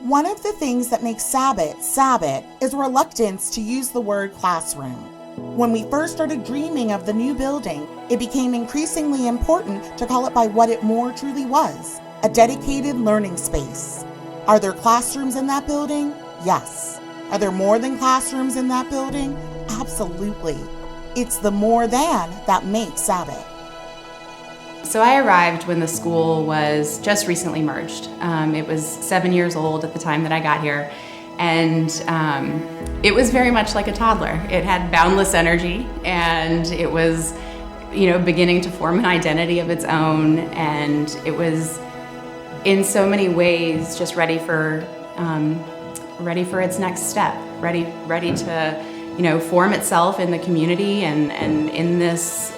One of the things that makes Sabet Sabet is reluctance to use the word classroom. When we first started dreaming of the new building, it became increasingly important to call it by what it more truly was, a dedicated learning space. Are there classrooms in that building? Yes. Are there more than classrooms in that building? Absolutely. It's the more than that makes Sabet. So I arrived when the school was just recently merged. It was 7 years old at the time that I got here, and it was very much like a toddler. It had boundless energy, and it was, beginning to form an identity of its own, and it was, in so many ways, just ready for its next step, ready to, form itself in the community and in this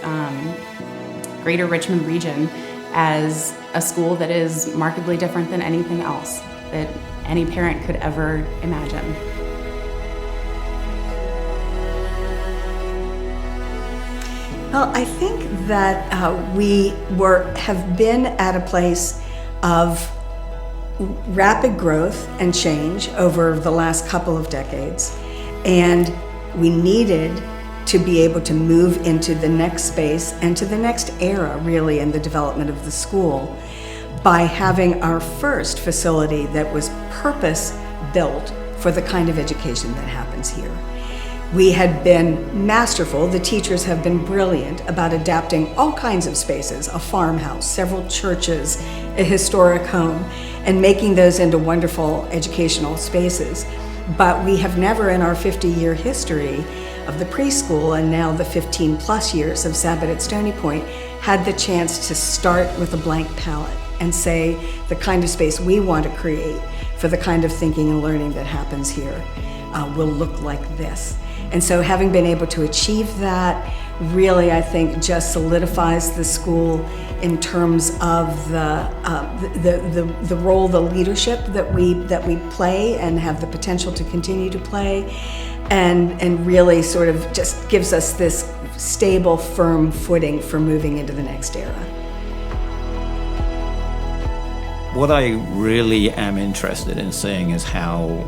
greater Richmond region as a school that is markedly different than anything else that any parent could ever imagine. Well, I think that we have been at a place of rapid growth and change over the last couple of decades, and we needed to be able to move into the next space and to the next era, really, in the development of the school by having our first facility that was purpose-built for the kind of education that happens here. We had been masterful, the teachers have been brilliant about adapting all kinds of spaces, a farmhouse, several churches, a historic home, and making those into wonderful educational spaces. But we have never in our 50-year history of the preschool and now the 15 plus years of Sabet at Stony Point had the chance to start with a blank palette and say the kind of space we want to create for the kind of thinking and learning that happens here will look like this. And so having been able to achieve that really, I think, just solidifies the school in terms of the role, the leadership that we play and have the potential to continue to play, and really sort of just gives us this stable, firm footing for moving into the next era. What I really am interested in seeing is how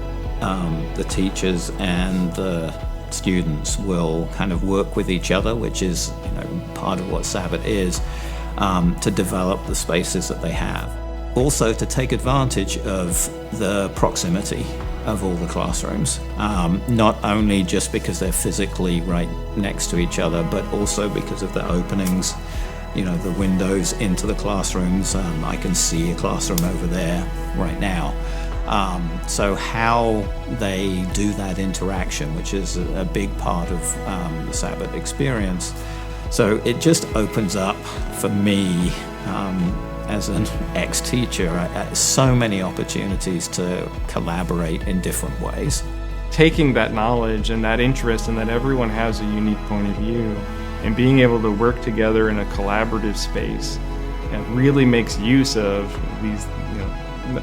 the teachers and the students will kind of work with each other, which is part of what Sabet is, to develop the spaces that they have. Also to take advantage of the proximity of all the classrooms, not only just because they're physically right next to each other, but also because of the openings, the windows into the classrooms. I can see a classroom over there right now. So how they do that interaction, which is a big part of the Sabet experience. So it just opens up for me, as an ex-teacher, so many opportunities to collaborate in different ways. Taking that knowledge and that interest and that everyone has a unique point of view and being able to work together in a collaborative space, it really makes use of these,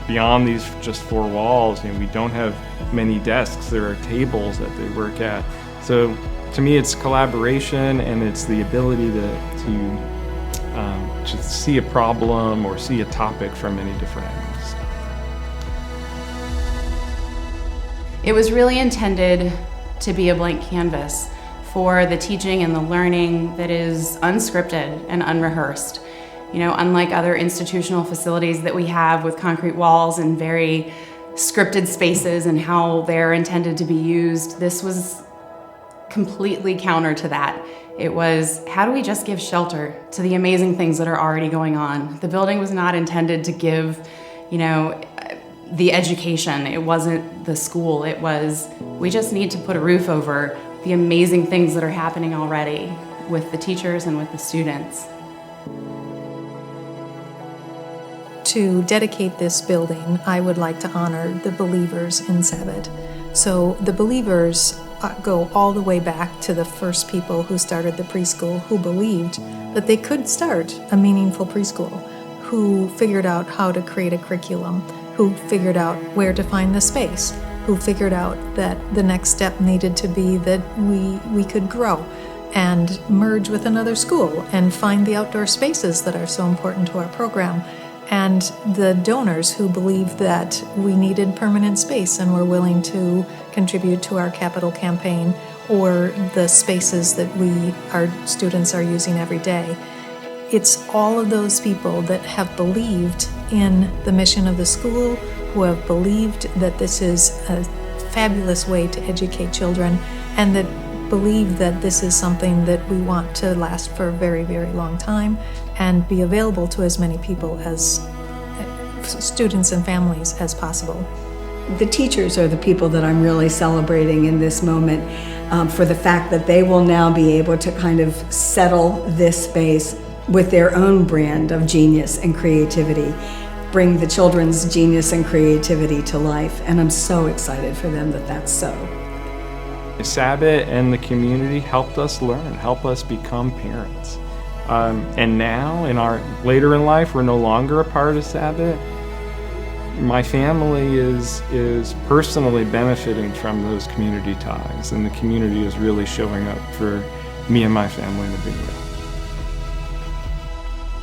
beyond these just four walls. We don't have many desks, there are tables that they work at. So to me, it's collaboration and it's the ability to see a problem or see a topic from many different angles. It was really intended to be a blank canvas for the teaching and the learning that is unscripted and unrehearsed. Unlike other institutional facilities that we have with concrete walls and very scripted spaces and how they're intended to be used, this was completely counter to that. It was, how do we just give shelter to the amazing things that are already going on? The building was not intended to give, the education. It wasn't the school. It was, we just need to put a roof over the amazing things that are happening already with the teachers and with the students. To dedicate this building, I would like to honor the believers in Sabet. So the believers go all the way back to the first people who started the preschool, who believed that they could start a meaningful preschool, who figured out how to create a curriculum, who figured out where to find the space, who figured out that the next step needed to be that we could grow and merge with another school and find the outdoor spaces that are so important to our program. and the donors who believed that we needed permanent space and were willing to contribute to our capital campaign or the spaces that our students are using every day. It's all of those people that have believed in the mission of the school, who have believed that this is a fabulous way to educate children, and that believe that this is something that we want to last for a very, very long time and be available to as many people as students and families as possible. The teachers are the people that I'm really celebrating in this moment for the fact that they will now be able to kind of settle this space with their own brand of genius and creativity, bring the children's genius and creativity to life, and I'm so excited for them that that's so. Sabet and the community helped us learn, help us become parents. And now, later in life, we're no longer a part of Sabet. My family is personally benefiting from those community ties, and the community is really showing up for me and my family in a big way.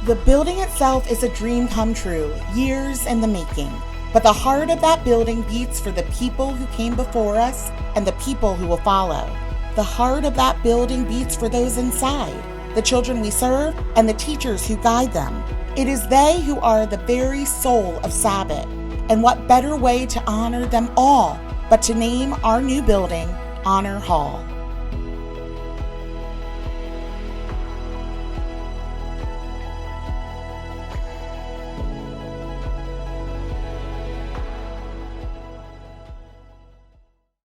The building itself is a dream come true, years in the making. But the heart of that building beats for the people who came before us and the people who will follow. The heart of that building beats for those inside, the children we serve and the teachers who guide them. It is they who are the very soul of Sabet. And what better way to honor them all but to name our new building Honor Hall.